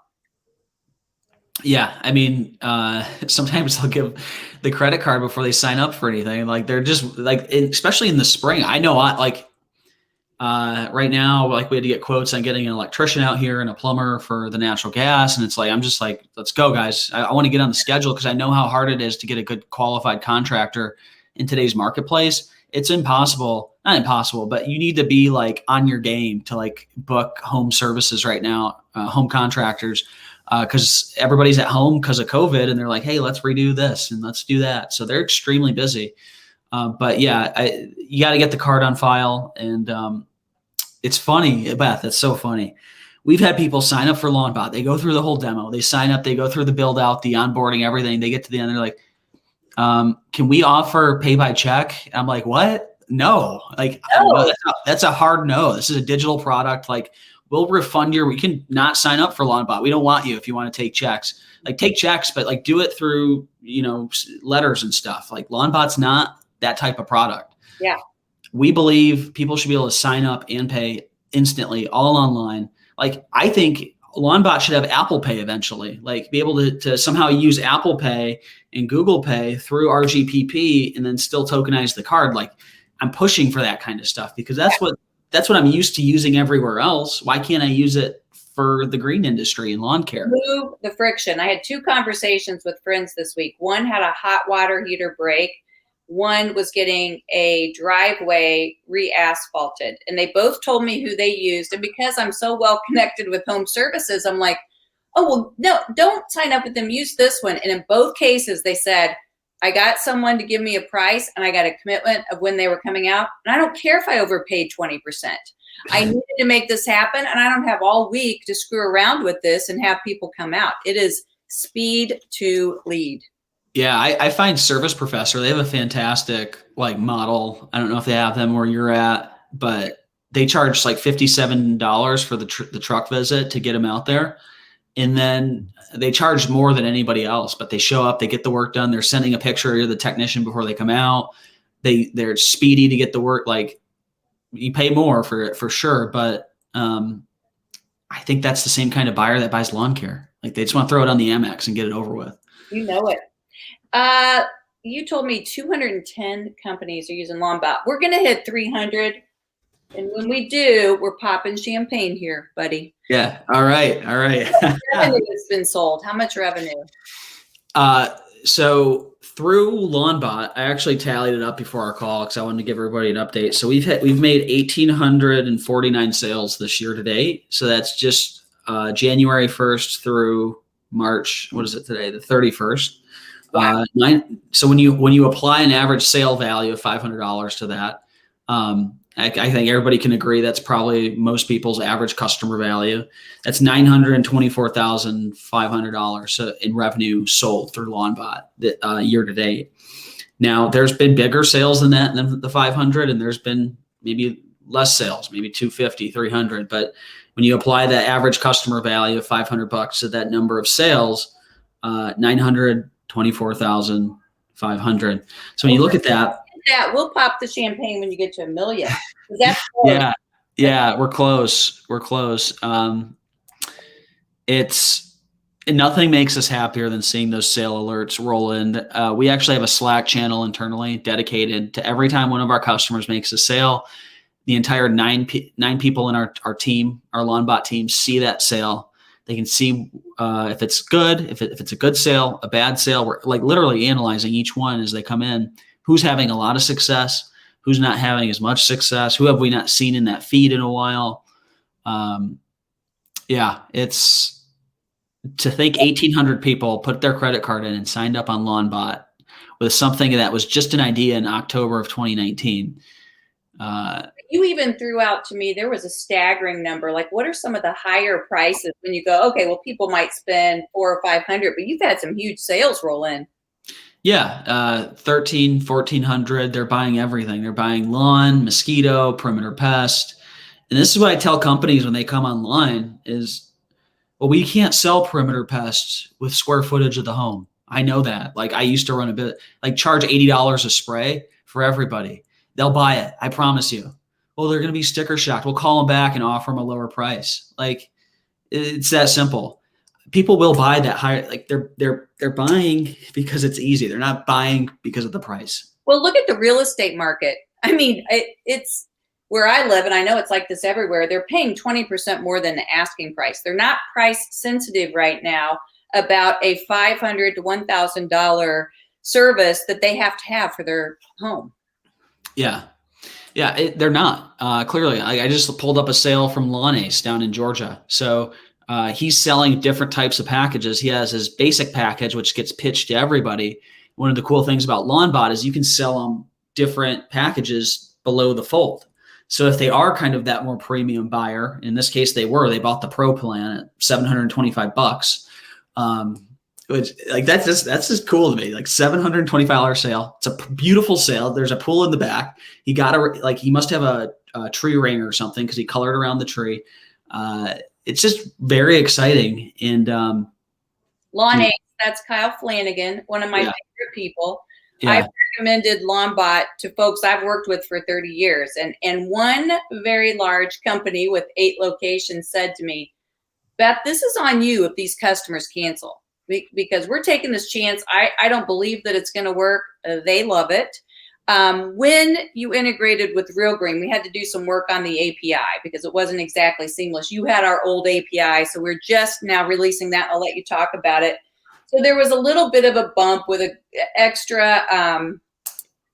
Speaker 2: Yeah. I mean, sometimes they'll give the credit card before they sign up for anything. Like they're just like, especially in the spring. I know right now, like we had to get quotes on getting an electrician out here and a plumber for the natural gas. And it's like, I'm just like, let's go guys. I want to get on the schedule because I know how hard it is to get a good qualified contractor in today's marketplace. It's impossible, not impossible, but you need to be like on your game to like book home services right now, home contractors, because everybody's at home because of COVID and they're like, hey, let's redo this and let's do that. So they're extremely busy. But yeah, you got to get the card on file. And it's funny, Beth, it's so funny. We've had people sign up for Lawnbot. They go through the whole demo. They sign up, they go through the build out, the onboarding, everything. They get to the end, they're like, can we offer pay by check? I'm like, what? No, like, no, that's a hard no. This is a digital product. Like, we'll refund we can not sign up for Lawnbot. We don't want you if you want to take checks. Like, take checks, but like do it through, letters and stuff. Like, Lawnbot's not that type of product.
Speaker 1: Yeah.
Speaker 2: We believe people should be able to sign up and pay instantly, all online. Like, I think Lawnbot should have Apple Pay eventually, like be able to somehow use Apple Pay and Google Pay through RGPP and then still tokenize the card. Like, I'm pushing for that kind of stuff because that's what I'm used to using everywhere else. Why can't I use it for the green industry and lawn care?
Speaker 1: Remove the friction. I had 2 conversations with friends this week. One had a hot water heater break. One was getting a driveway re-asphalted, and they both told me who they used. And because I'm so well connected with home services, I'm like, oh, well, no, don't sign up with them. Use this one. And in both cases, they said, I got someone to give me a price and I got a commitment of when they were coming out. And I don't care if I overpaid 20%. I needed to make this happen. And I don't have all week to screw around with this and have people come out. It is speed to lead.
Speaker 2: Yeah, I find Service Professor, they have a fantastic like model. I don't know if they have them where you're at, but they charge like $57 for the truck visit to get them out there. And then they charge more than anybody else, but they show up, they get the work done. They're sending a picture of the technician before they come out. They're speedy to get the work. Like, you pay more for it for sure. But I think that's the same kind of buyer that buys lawn care. Like, they just want to throw it on the Amex and get it over with.
Speaker 1: You know it. You told me 210 companies are using Lawnbot. We're going to hit 300. And when we do, we're popping champagne here, buddy.
Speaker 2: Yeah. All right. All right.
Speaker 1: How much revenue has been sold? How much revenue?
Speaker 2: So through Lawnbot, I actually tallied it up before our call because I wanted to give everybody an update. So we've made 1,849 sales this year to date. So that's just January 1st through March. What is it today? The 31st. Wow. So when you apply an average sale value of $500 to that, I think everybody can agree that's probably most people's average customer value. That's $924,500 in revenue sold through Lawnbot year to date. Now, there's been bigger sales than that, than the 500, and there's been maybe less sales, maybe 250, 300. But when you apply the average customer value of $500 to that number of sales, 924,500. So when you look at that,
Speaker 1: we'll pop the champagne when you get to 1 million. That's
Speaker 2: yeah, we're close. Nothing makes us happier than seeing those sale alerts roll in. We actually have a Slack channel internally dedicated to every time one of our customers makes a sale. the entire nine people in our team, our Lawnbot team, see that sale. They can see if it's good, if it's a good sale, a bad sale. We're like literally analyzing each one as they come in. Who's having a lot of success? Who's not having as much success? Who have we not seen in that feed in a while? It's to think 1,800 people put their credit card in and signed up on Lawnbot with something that was just an idea in October of 2019.
Speaker 1: You even threw out to me, there was a staggering number. Like, what are some of the higher prices when you go, okay, well, people might spend $400 or $500, but you've had some huge sales roll in.
Speaker 2: Yeah, 1,300, 1,400. They're buying everything. They're buying lawn, mosquito, perimeter pest. And this is what I tell companies when they come online is, well, we can't sell perimeter pests with square footage of the home. I know that. Like, I used to run a bit, like charge $80 a spray for everybody. They'll buy it. I promise you. Well, they're going to be sticker shocked. We'll call them back and offer them a lower price. Like, it's that simple. People will buy that higher. Like they're buying because it's easy. They're not buying because of the price.
Speaker 1: Well, look at the real estate market. I mean, it's where I live, and I know it's like this everywhere. They're paying 20% more than the asking price. They're not price sensitive right now about a $500 to $1,000 service that they have to have for their home.
Speaker 2: Yeah. Yeah, they're not. Clearly, I just pulled up a sale from Lawn Ace down in Georgia. So he's selling different types of packages. He has his basic package, which gets pitched to everybody. One of the cool things about Lawnbot is you can sell them different packages below the fold. So if they are kind of that more premium buyer, in this case they bought the Pro plan at $725. Which, like, that's just cool to me. Like, $725 sale. It's a beautiful sale. There's a pool in the back. He must have a tree ring or something because he colored around the tree. It's just very exciting. And
Speaker 1: Lawn Ace, that's Kyle Flanagan, one of my favorite people.
Speaker 2: Yeah.
Speaker 1: I've recommended Lawnbot to folks I've worked with for 30 years. And one very large company with 8 locations said to me, Beth, this is on you if these customers cancel. Because we're taking this chance. I don't believe that it's going to work. They love it. When you integrated with Real Green, we had to do some work on the API because it wasn't exactly seamless. You had our old API, so we're just now releasing that. I'll let you talk about it. So there was a little bit of a bump with extra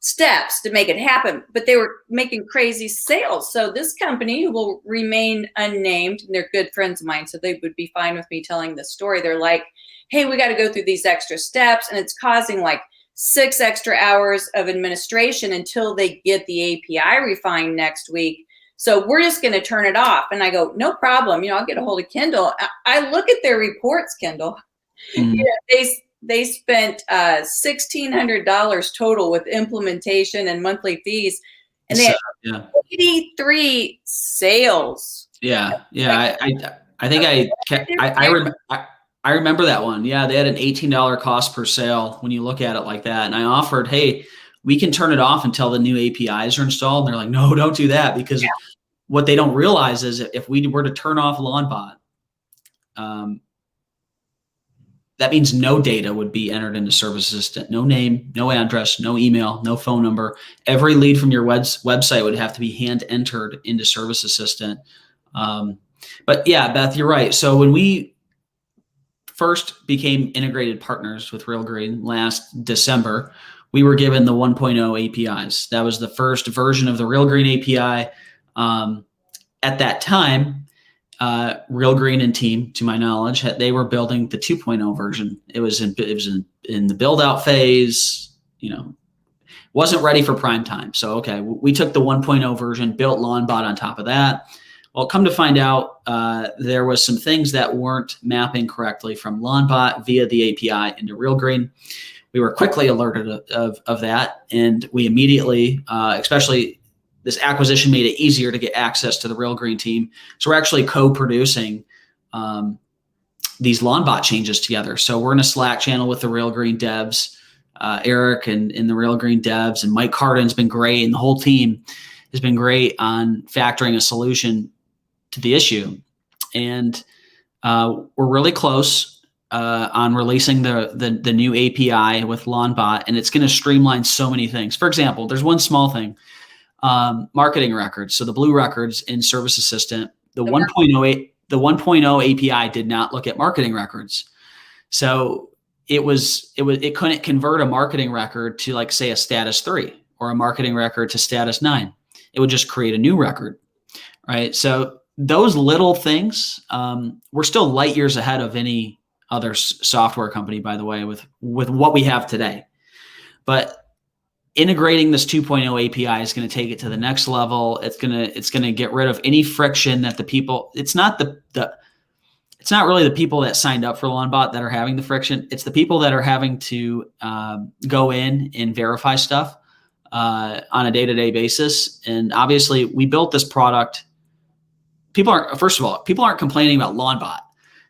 Speaker 1: steps to make it happen, but they were making crazy sales. So this company, who will remain unnamed, and they're good friends of mine, so they would be fine with me telling this story. They're like, hey, we got to go through these extra steps, and it's causing like 6 extra hours of administration until they get the API refined next week. So we're just going to turn it off. And I go, no problem. I'll get a hold of Kendall. I look at their reports, Kendall.
Speaker 2: Mm-hmm.
Speaker 1: They spent $1,600 total with implementation and monthly fees, and they had 83 sales.
Speaker 2: Yeah. I think I remember that one. Yeah, they had an $18 cost per sale when you look at it like that. And I offered, hey, we can turn it off until the new APIs are installed. And they're like, no, don't do that, because what they don't realize is if we were to turn off Lawnbot, that means no data would be entered into Service Assistant. No name, no address, no email, no phone number. Every lead from your website would have to be hand entered into Service Assistant. But yeah, Beth, you're right. So when we first became integrated partners with Real Green last December, we were given the 1.0 APIs. That was the first version of the Real Green API. At that time, Real Green and team, to my knowledge, they were building the 2.0 version. It was in the build out phase, wasn't ready for prime time. So, okay, we took the 1.0 version, built Lawnbot on top of that. Well, come to find out, there was some things that weren't mapping correctly from Lawnbot via the API into Real Green. We were quickly alerted of that, and we immediately, especially this acquisition, made it easier to get access to the Real Green team. So we're actually co-producing these Lawnbot changes together. So we're in a Slack channel with the Real Green devs, Eric and the Real Green devs, and Mike Cardin's been great, and the whole team has been great on factoring a solution to the issue. And we're really close on releasing the new API with Lawnbot, and it's going to streamline so many things. For example, there's one small thing. marketing records. So the blue records in Service Assistant, the 1.08, the 1.0 API did not look at marketing records. So it couldn't convert a marketing record to, like, say, a status 3 or a marketing record to status 9. It would just create a new record, right? So those little things, we're still light years ahead of any other software company, by the way, with what we have today. But integrating this 2.0 API is going to take it to the next level. It's going to get rid of any friction that the people, it's not really the people that signed up for Lawnbot that are having the friction. It's the people that are having to go in and verify stuff on a day-to-day basis. And obviously we built this product. First of all, people aren't complaining about Lawnbot.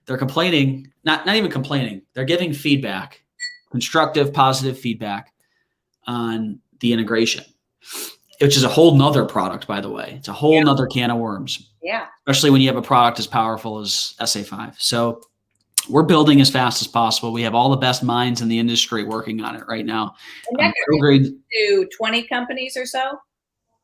Speaker 2: They're complaining, not even complaining. They're giving feedback, constructive, positive feedback on the integration, which is a whole nother product, by the way. It's a whole nother can of worms.
Speaker 1: Yeah.
Speaker 2: Especially when you have a product as powerful as SA5. So we're building as fast as possible. We have all the best minds in the industry working on it right now.
Speaker 1: And that goes to 20 companies or so,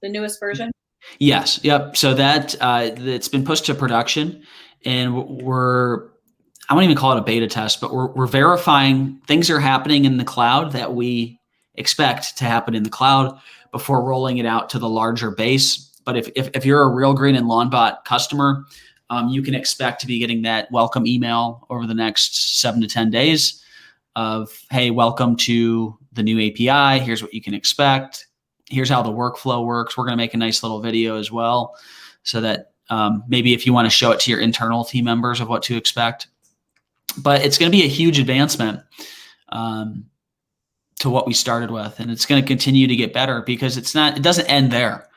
Speaker 1: the newest version?
Speaker 2: Yes. Yep. So that it's been pushed to production, and I won't even call it a beta test, but we're verifying things are happening in the cloud that we expect to happen in the cloud before rolling it out to the larger base. But if you're a Real Green and Lawnbot customer, you can expect to be getting that welcome email over the next 7 to 10 days of, hey, welcome to the new API. Here's what you can expect. Here's how the workflow works. We're going to make a nice little video as well, so that maybe if you want to show it to your internal team members of what to expect. But it's going to be a huge advancement to what we started with, and it's going to continue to get better because it doesn't end there.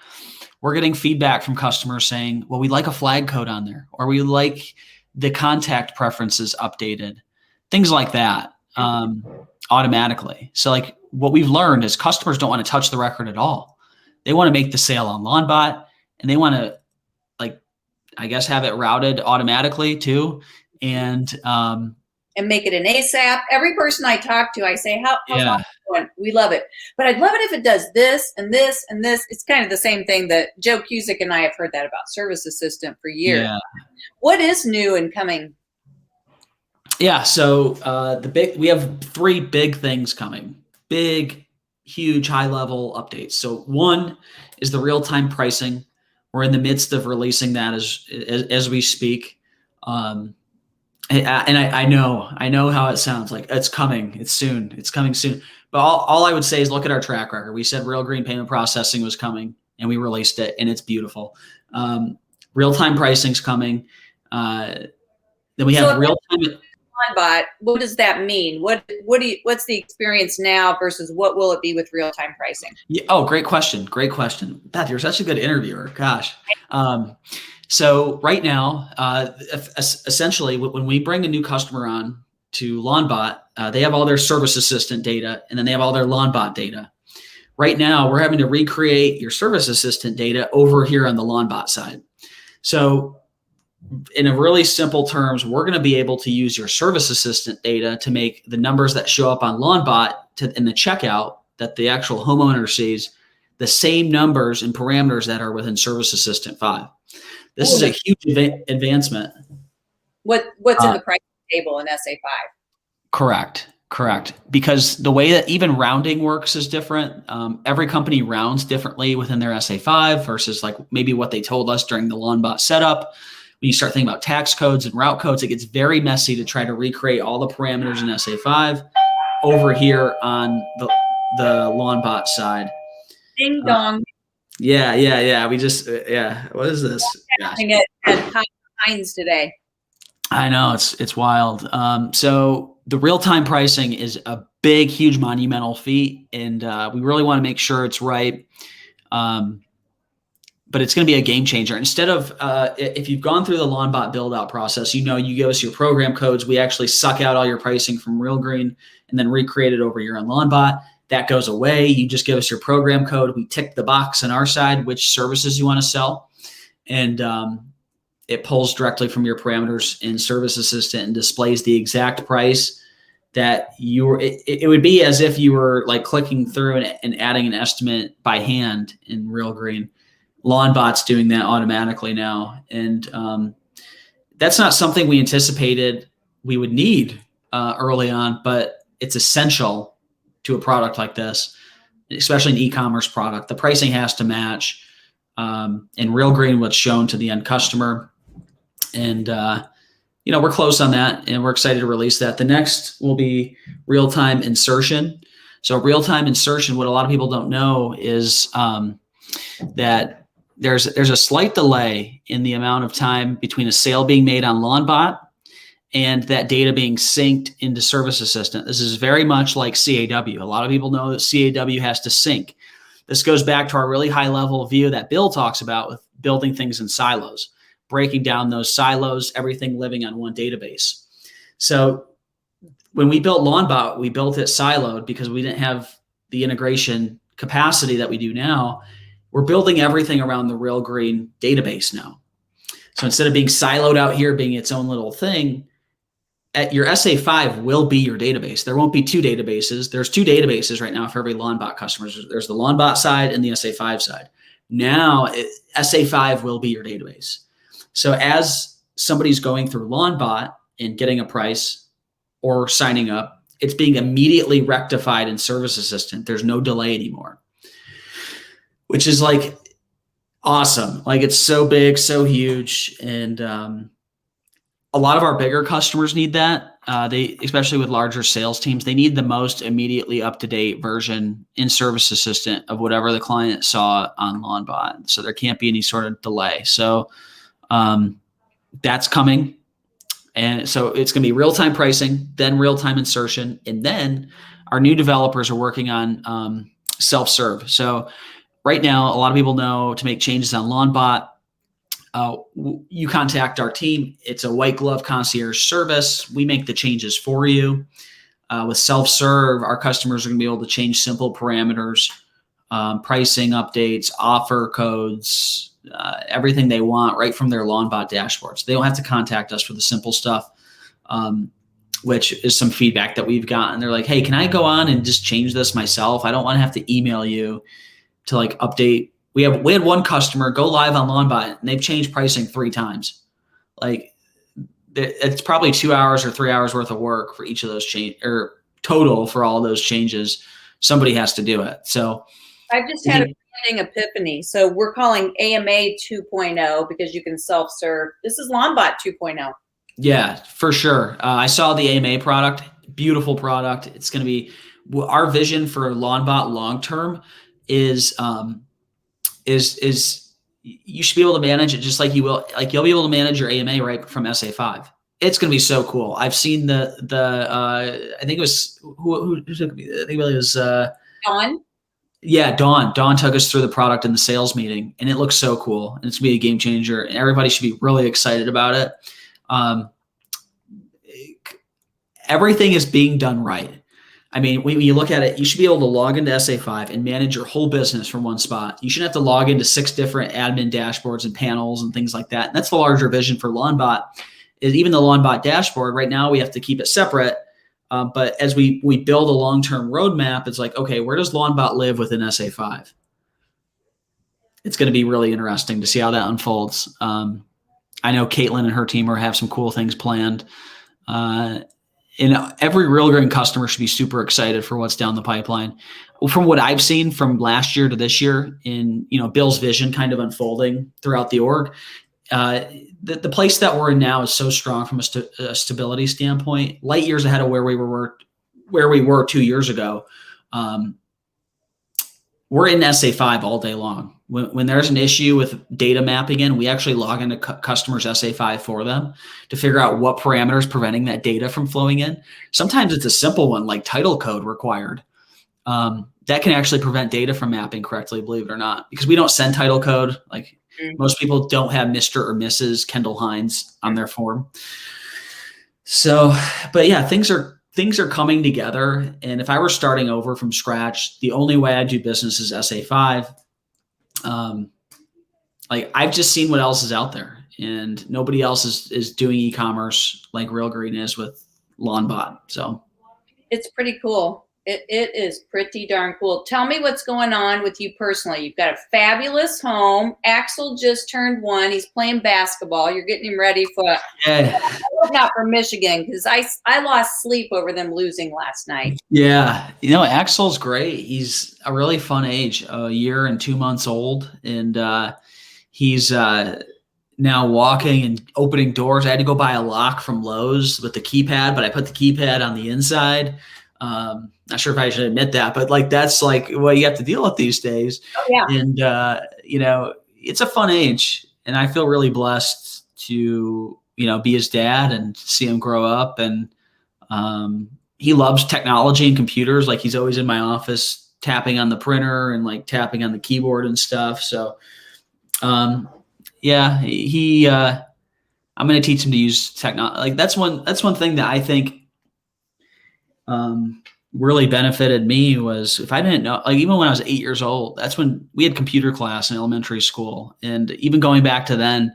Speaker 2: We're getting feedback from customers saying, well, we like a flag code on there, or we like the contact preferences updated, things like that automatically. So, like, what we've learned is customers don't want to touch the record at all. They want to make the sale on Lawnbot, and they want to, like, I guess, have it routed automatically too. And
Speaker 1: make it an ASAP. Every person I talk to, I say, how's Lawnbot going? We love it. But I'd love it if it does this and this and this. It's kind of the same thing that Joe Cusick and I have heard that about Service Assistant for years. Yeah. What is new and coming?
Speaker 2: Yeah. So we have 3 big things coming. Big, huge, high-level updates. So one is the real-time pricing. We're in the midst of releasing that as we speak. And I know how it sounds like it's coming. It's coming soon. But all I would say is look at our track record. We said Real Green payment processing was coming, and we released it, and it's beautiful. Real-time pricing's coming. Then we have real-time.
Speaker 1: Lawnbot, what does that mean? What's the experience now versus what will it be with real-time pricing?
Speaker 2: Yeah, oh, great question. Beth, you're such a good interviewer. Gosh. So right now, essentially, when we bring a new customer on to Lawnbot, they have all their Service Assistant data, and then they have all their Lawnbot data. Right now, we're having to recreate your Service Assistant data over here on the Lawnbot side. So in a really simple terms, we're going to be able to use your Service Assistant data to make the numbers that show up on Lawnbot in the checkout that the actual homeowner sees the same numbers and parameters that are within Service Assistant 5. This is a huge advancement.
Speaker 1: What's in the price table in SA5? Correct. Because the way that even rounding works is different. Every company rounds differently within their SA5 versus like maybe what they told us during the Lawnbot setup. When you start thinking about tax codes and route codes, it gets very messy to try to recreate all the parameters in SA5 over here on the Lawnbot side. Ding dong.
Speaker 2: Yeah. We just, What is this?
Speaker 1: At Hines today.
Speaker 2: I know, it's wild. So the real-time pricing is a big, huge, monumental feat, and we really want to make sure it's right. But it's going to be a game changer. Instead of, if you've gone through the Lawnbot build-out process, you give us your program codes. We actually suck out all your pricing from Real Green and then recreate it over here on Lawnbot. That goes away. You just give us your program code. We tick the box on our side, which services you want to sell. And it pulls directly from your parameters in Service Assistant and displays the exact price that it would be as if you were like clicking through and adding an estimate by hand in Real Green. Lawnbot's doing that automatically now. And that's not something we anticipated we would need early on, but it's essential to a product like this, especially an e-commerce product. The pricing has to match. And Real Green, what's shown to the end customer. And, we're close on that, and we're excited to release that. The next will be real-time insertion. So real-time insertion, what a lot of people don't know is that there's a slight delay in the amount of time between a sale being made on Lawnbot and that data being synced into Service Assistant. This is very much like CAW. A lot of people know that CAW has to sync. This goes back to our really high-level view that Bill talks about with building things in silos, breaking down those silos, everything living on one database. So when we built Lawnbot, we built it siloed because we didn't have the integration capacity that we do now. We're building everything around the Real Green database now. So instead of being siloed out here, being its own little thing, your SA5 will be your database. There won't be two databases. There's two databases right now for every Lawnbot customer. There's the Lawnbot side and the SA5 side. Now, SA5 will be your database. So as somebody's going through Lawnbot and getting a price or signing up, it's being immediately rectified in Service Assistant. There's no delay anymore, which is like awesome. Like it's so big, so huge. And a lot of our bigger customers need that. They, especially with larger sales teams, they need the most immediately up-to-date version in Service Assistant of whatever the client saw on Lawnbot. So there can't be any sort of delay. So that's coming. And so it's going to be real-time pricing, then real-time insertion. And then our new developers are working on self-serve. So right now, a lot of people know to make changes on Lawnbot, you contact our team. It's a white glove concierge service. We make the changes for you. With self-serve, our customers are going to be able to change simple parameters, pricing updates, offer codes, everything they want right from their Lawnbot dashboards. They don't have to contact us for the simple stuff, which is some feedback that we've gotten. They're like, hey, can I go on and just change this myself? I don't want to have to email you to like update. We had one customer go live on Lawnbot and they've changed pricing 3 times. Like it's probably 2 hours or 3 hours worth of work for each of those change or total for all those changes. Somebody has to do it. So
Speaker 1: I just had a branding epiphany. So we're calling AMA 2.0 because you can self-serve. This is Lawnbot 2.0.
Speaker 2: Yeah, for sure. I saw the AMA product, beautiful product. It's going to be our vision for Lawnbot long-term is you should be able to manage it just like you will, like you'll be able to manage your AMA right from SA5. It's going to be so cool. I've seen I think it was, who took me? I think it was,
Speaker 1: Dawn? Yeah,
Speaker 2: Dawn. Dawn took us through the product in the sales meeting and it looks so cool and it's going to be a game changer and everybody should be really excited about it. Everything is being done right. I mean, when you look at it, you should be able to log into SA5 and manage your whole business from one spot. You shouldn't have to log into 6 different admin dashboards and panels and things like that. And that's the larger vision for Lawnbot. Is even the Lawnbot dashboard right now, we have to keep it separate. But as we build a long-term roadmap, it's like, okay, where does Lawnbot live within SA5? It's going to be really interesting to see how that unfolds. I know Caitlin and her team have some cool things planned. And every Real Green customer should be super excited for what's down the pipeline. From what I've seen from last year to this year in, Bill's vision kind of unfolding throughout the org, the place that we're in now is so strong from a stability standpoint, light years ahead of where we were 2 years ago. We're in SA5 all day long. When there's an issue with data mapping in, we actually log into customers' SA5 for them to figure out what parameters preventing that data from flowing in. Sometimes it's a simple one like title code required. That can actually prevent data from mapping correctly, believe it or not, because we don't send title code. Like most people don't have Mr. or Mrs. Kendall Hines on their form. So, but yeah, things are coming together. And if I were starting over from scratch, the only way I do business is SA5. Like I've just seen what else is out there and nobody else is doing e-commerce like Real Green is with Lawnbot. So
Speaker 1: It's pretty cool. It is pretty darn cool. Tell me what's going on with you personally. You've got a fabulous home. Axel just turned 1. He's playing basketball. You're getting him ready for,
Speaker 2: Yeah.
Speaker 1: not for Michigan, because I lost sleep over them losing last night.
Speaker 2: Yeah. You know, Axel's great. He's a really fun age, a year and 2 months old. And he's now walking and opening doors. I had to go buy a lock from Lowe's with the keypad, but I put the keypad on the inside. Not sure if I should admit that, but like that's like what you have to deal with these days.
Speaker 1: Oh, yeah.
Speaker 2: And you know, it's a fun age, and I feel really blessed to be his dad and see him grow up. And he loves technology and computers. Like he's always in my office tapping on the printer and like tapping on the keyboard and stuff. So yeah, I'm going to teach him to use technology. Like that's one thing that I think really benefited me was if I didn't know, like even when I was 8 years old, that's when we had computer class in elementary school. And even going back to then,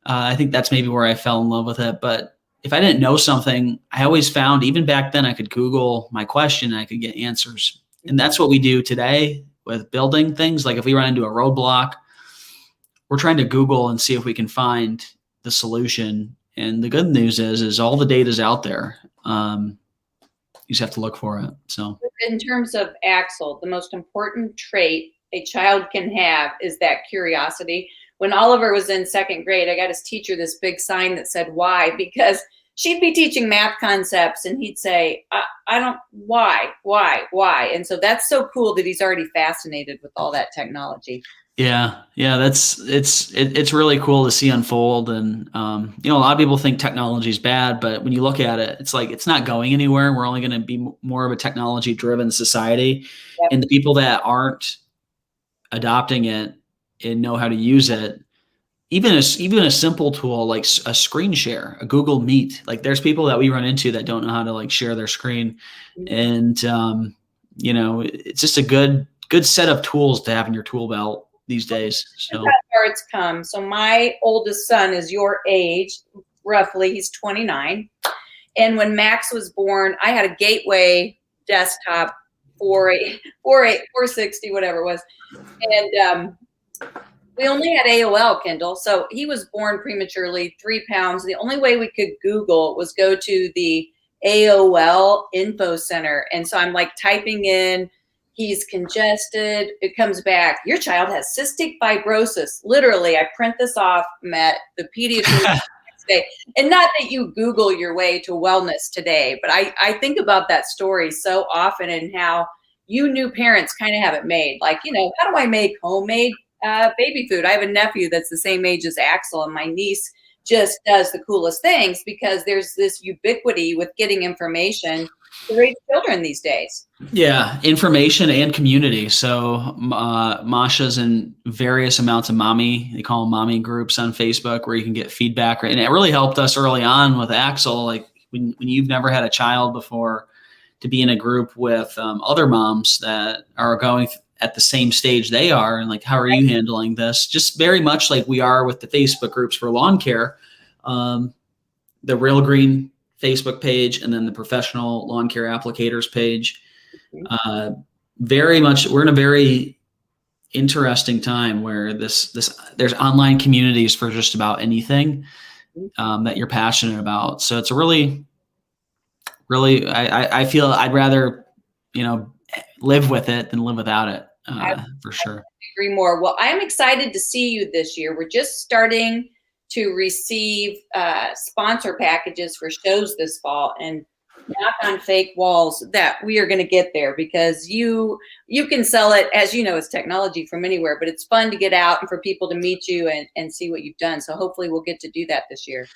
Speaker 2: I think that's maybe where I fell in love with it. But if I didn't know something, I always found, even back then, I could Google my question and I could get answers. And that's what we do today with building things. Like if we run into a roadblock, we're trying to Google and see if we can find the solution. And the good news is all the data is out there. You just have to look for it. So
Speaker 1: in terms of Axel, the most important trait a child can have is that curiosity. When Oliver was in 2nd grade, I got his teacher this big sign that said why, because she'd be teaching math concepts and he'd say, I don't, why? And so that's so cool that he's already fascinated with all that technology.
Speaker 2: Yeah. It's really cool to see unfold. And, a lot of people think technology is bad, but when you look at it, it's like, it's not going anywhere. We're only going to be more of a technology driven society. Yep. And the people that aren't adopting it and know how to use it, even a simple tool like a screen share, a Google Meet, like there's people that we run into that don't know how to like share their screen. Mm-hmm. And, it's just a good set of tools to have in your tool belt these days. So
Speaker 1: that's where it's come. So my oldest son is your age, roughly. He's 29. And when Max was born, I had a Gateway desktop 460, whatever it was. And we only had AOL, Kendall. So he was born prematurely, 3 pounds. The only way we could Google was go to the AOL info center. And so I'm like typing in, he's congested. It comes back, your child has cystic fibrosis. Literally, I print this off, met the pediatrician the next day. And not that you Google your way to wellness today, but I think about that story so often and how you new parents kind of have it made. Like, how do I make homemade baby food? I have a nephew that's the same age as Axel, and my niece just does the coolest things because there's this ubiquity with getting information to raise children these days.
Speaker 2: Yeah, information and community. So Masha's in various amounts of they call them mommy groups on Facebook where you can get feedback. And it really helped us early on with Axel, like when you've never had a child before, to be in a group with other moms that are going at the same stage they are. And like, how are you handling this? Just very much like we are with the Facebook groups for lawn care, the Real Green Facebook page, and then the professional lawn care applicators page. Very much, we're in a very interesting time where there's online communities for just about anything that you're passionate about. So it's a really, I feel I'd rather, live with it than live without it, for sure.
Speaker 1: I agree more. Well, I'm excited to see you this year. We're just starting to receive sponsor packages for shows this fall, and knock on fake walls that we are going to get there, because you can sell it, as you know, as technology from anywhere, but it's fun to get out and for people to meet you and see what you've done. So hopefully we'll get to do that this year.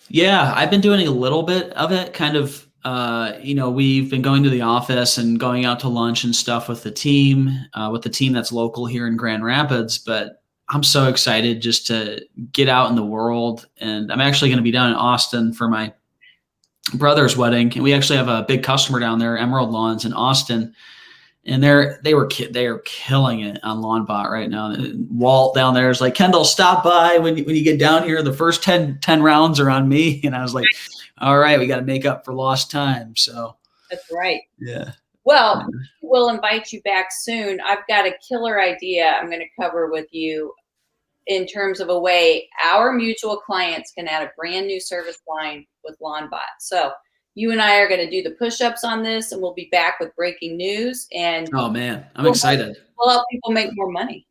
Speaker 2: Yeah, I've been doing a little bit of it, kind of. We've been going to the office and going out to lunch and stuff with the team that's local here in Grand Rapids, but I'm so excited just to get out in the world. And I'm actually going to be down in Austin for my brother's wedding. And we actually have a big customer down there, Emerald Lawns in Austin. And they are killing it on Lawnbot right now. And Walt down there is like, Kendall, stop by when you get down here. The first 10 rounds are on me. And I was like, all right, we got to make up for lost time. So
Speaker 1: That's right.
Speaker 2: Yeah.
Speaker 1: Well, we'll invite you back soon. I've got a killer idea I'm going to cover with you in terms of a way our mutual clients can add a brand new service line with Lawnbot. So you and I are going to do the push-ups on this, and we'll be back with breaking news. And
Speaker 2: Oh man, I'm excited.
Speaker 1: We'll help people make more money.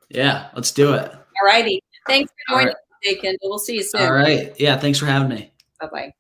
Speaker 2: Yeah, let's do it.
Speaker 1: All righty. Thanks for
Speaker 2: All
Speaker 1: joining
Speaker 2: right.
Speaker 1: us today, Kendall. We'll see you soon.
Speaker 2: All right. Yeah, thanks for having me.
Speaker 1: Bye-bye.